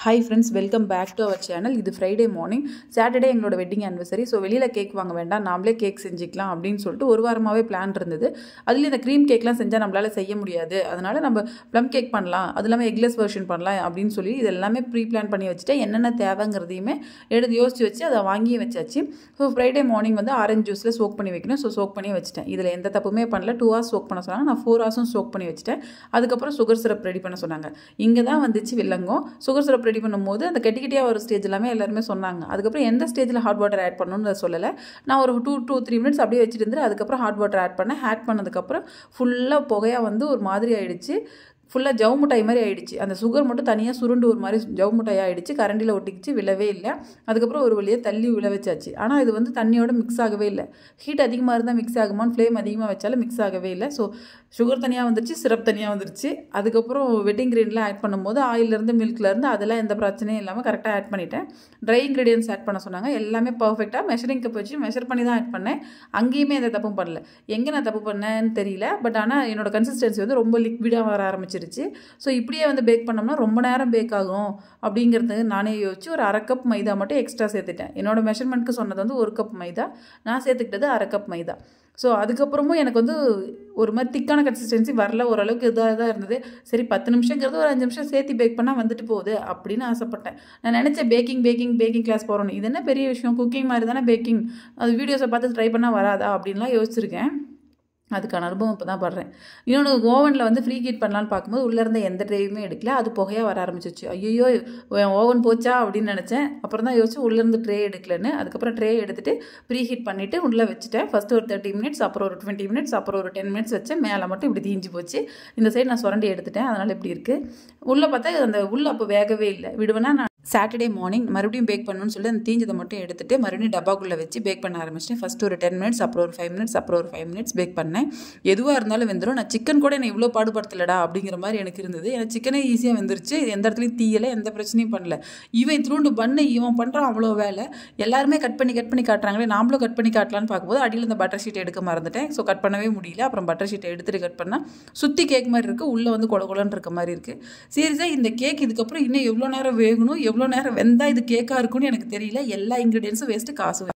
Hi friends, welcome back to our channel. இது Friday morning, Saturday எங்களோட wedding anniversary. So வெளியில் cake வாங்க வேண்டாம், நாமளே கேக் செஞ்சுக்கலாம் அப்படின்னு சொல்லிட்டு ஒரு வாரமாகவே பிளான் இருந்தது. அதில் இந்த க்ரீம் கேக்லாம் செஞ்சால் நம்மளால் செய்ய முடியாது, அதனால் நம்ம ப்ளம் கேக் பண்ணலாம், அது இல்லாமல் எக்லெஸ் வெர்ஷன் பண்ணலாம் அப்படின்னு சொல்லி இது எல்லாமே ப்ரீ பிளான் பண்ணி வச்சுட்டேன். என்னென்ன தேவைங்கிறதையுமே யோசிச்சு வச்சு அதை வாங்கியே வச்சாச்சு. ஸோ ஃப்ரைடே மார்னிங் வந்து ஆரஞ்சு ஜூஸில் சோக் பண்ணி வைக்கணும். ஸோ சோக் பண்ணி வச்சுட்டேன். இதில் எந்த தப்புமே பண்ணல. 2 hours சோக் பண்ண சொன்னாங்க, நான் 4 hours சோக் பண்ணி வச்சுட்டேன். அதுக்கப்புறம் சுகர் சிரப் ரெடி பண்ண சொன்னாங்க. இங்கே தான் வந்துச்சு வில்லங்கம். சுகர் சிரப் ரெடி பண்ணும்போது அந்த கெட்டியாக ஒரு ஸ்டேஜ் எல்லாருமே சொன்னாங்க. அதுக்கப்புறம் எந்த ஸ்டேஜில் ஹாட் வாட்டர் ஆட் பண்ணணும்னு சொல்லலை. நான் ஒரு 2-3 minutes அப்படியே வச்சுட்டு இருந்து அதுக்கப்புறம் ஹாட் வாட்டர் ஆட் பண்ணதுக்கப்புறம் ஃபுல்லாக புகையாக வந்து ஒரு மாதிரி ஆயிடுச்சு. ஃபுல்லாக ஜவு மிட்டாய் மாதிரி ஆகிடுச்சு. அந்த சுகர் மட்டும் தனியாக சுருண்டு ஒரு மாதிரி ஜவு மிட்டாய் ஆகிடுச்சு. கரண்டியில் ஒட்டிக்கிச்சு, விழவே இல்லை. அதுக்கப்புறம் ஒரு வழியாக தள்ளி விழ வச்சாச்சு. ஆனால் இது வந்து தண்ணியோட மிக்ஸ் ஆகவே இல்லை. ஹீட் அதிகமாக இருந்தால் மிக்ஸ் ஆகுமான்னு ஃப்ளேம் அதிகமாக வச்சாலும் மிக்ஸ் ஆகவே இல்லை. ஸோ சுகர் தனியாக வந்துருச்சு, சிரப் தனியாக வந்துருச்சு. அதுக்கப்புறம் வெட்டிங் கிரீன்லாம் ஆட் பண்ணும்போது ஆயிலேருந்து மில்க்லேருந்து அதெல்லாம் எந்த பிரச்சனையும் இல்லாமல் கரெக்டாக ஆட் பண்ணிட்டேன். ட்ரை இன்க்ரீடியன்ஸ் ஆட் பண்ண சொன்னாங்க. எல்லாமே பர்ஃபெக்டாக மெஷரிங் கப் வச்சு மெஷர் பண்ணி தான் ஆட் பண்ணேன். அங்கேயுமே எந்த தப்பும் பண்ணல. எங்கே நான் தப்பு பண்ணேன்னு தெரியல. பட் ஆனால் என்னோட கன்சிஸ்டன்சி வந்து ரொம்ப லிக்விடாக வர ஆரம்பிச்சிருச்சு. ஸோ இப்படியே வந்து பேக் பண்ணோம்னா ரொம்ப நேரம் பேக் ஆகும் அப்படிங்கிறது நானே யோசிச்சு ஒரு 1/2 கப் மைதா மட்டும் எக்ஸ்ட்ரா சேர்த்துட்டேன். என்னோட மெஷர்மெண்ட்க்கு சொன்னது வந்து 1 கப் மைதா, நான் சேர்த்துக்கிட்டது 1/2 கப் மைதா. ஸோ அதுக்கப்புறமும் எனக்கு வந்து ஒரு மாதிரி திக்கான கன்சிஸ்டன்சி வரல, ஓரளவுக்கு இதாக தான் இருந்தது. சரி 10 நிமிஷங்கிறது ஒரு 5 நிமிஷம் சேர்த்து பேக் பண்ணால் வந்துட்டு போகுது அப்படின்னு ஆசைப்பட்டேன். நான் நினச்சேன் பேக்கிங் கிளாஸ் போகிறோன்னு. இது என்ன பெரிய விஷயம், குக்கிங் மாதிரி தானே பேக்கிங், அது வீடியோஸை பார்த்து ட்ரை பண்ணால் வராதா அப்படின்லாம் யோசிச்சிருக்கேன். அதுக்கான அனுபவம் இப்போ தான் படுறேன். இன்னொன்று, ஓவனில் வந்து ஃப்ரீ ஹீட் பண்ணலான்னு பார்க்கும்போது உள்ளே இருந்த எந்த ட்ரேயுமே எடுக்கல. அது புகையாக வர ஆரம்பிச்சிச்சு. ஐயோ ஓவன் போச்சா அப்படின்னு நினச்சேன். அப்புறம் தான் யோசிச்சு உள்ளேருந்து ட்ரே எடுக்கலன்னு. அதுக்கப்புறம் ட்ரே எடுத்துகிட்டு ப்ரீ ஹீட் பண்ணிவிட்டு உள்ளே வச்சுட்டேன். ஃபஸ்ட்டு ஒரு 30 minutes, அப்புறம் ஒரு 20 minutes, அப்புறம் ஒரு 10 minutes வச்சேன். மேலே மட்டும் இப்படி தீஞ்சு போச்சு. இந்த சைடு நான் சுரண்டி எடுத்துட்டேன். அதனால் இப்படி இருக்குது. உள்ளே பார்த்தா அந்த உள்ளே அப்போ வேகவே இல்லை. விடுவேன்னா நான் சாட்டர்டே மார்னிங் மறுபடியும் பேக் பண்ணணும்னு சொல்லி அந்த தீஞ்சதை மட்டும் எடுத்துகிட்டு மறுபடியும் டப்பாக்குள்ளே வச்சு பேக் பண்ண ஆரம்பிச்சிட்டேன். ஃபஸ்ட்டு ஒரு 10 minutes, அப்புறம் ஒரு 5 minutes, அப்புறம் ஒரு 5 minutes பேக் பண்ணேன். எதுவாக இருந்தாலும் வெந்துடும். நான் சிக்கன் கூட என்னை இவ்வளோ பாடுபடுத்தலடா அப்படிங்கிற மாதிரி எனக்கு இருந்தது. எனக்கு சிக்கனே ஈஸியாக வெந்துருச்சு. எந்த இடத்துலையும் தீயலை, எந்த பிரச்சனையும் பண்ணல. இவன் த்ரூண்டு பண்ணு, இவன் பண்ணுறான் அவ்வளோ வேலை. எல்லாருமே கட் பண்ணி காட்டுறாங்களே, நாமளும் கட் பண்ணி காட்டலான்னு பார்க்கும்போது அடியில் இந்த பட்டர் ஷீட் எடுக்க மறந்துட்டேன். ஸோ கட் பண்ணவே முடியல. அப்புறம் பட்டர் ஷீட்டை எடுத்துகிட்டு கட் பண்ணால் சுற்றி கேக் மாதிரி இருக்குது, உள்ளே வந்து கொலன்னு இருக்க மாதிரி இருக்குது. சீரியஸாக இந்த கேக் இதுக்கப்புறம் இன்னும் எவ்வளோ நேரம் வேகணும், எவ்வளோ நேரம் வெந்தால் இது கேக்காக இருக்குன்னு எனக்கு தெரியல. எல்லா இன்க்ரீடியன்ஸும் வேஸ்ட்டு, காசு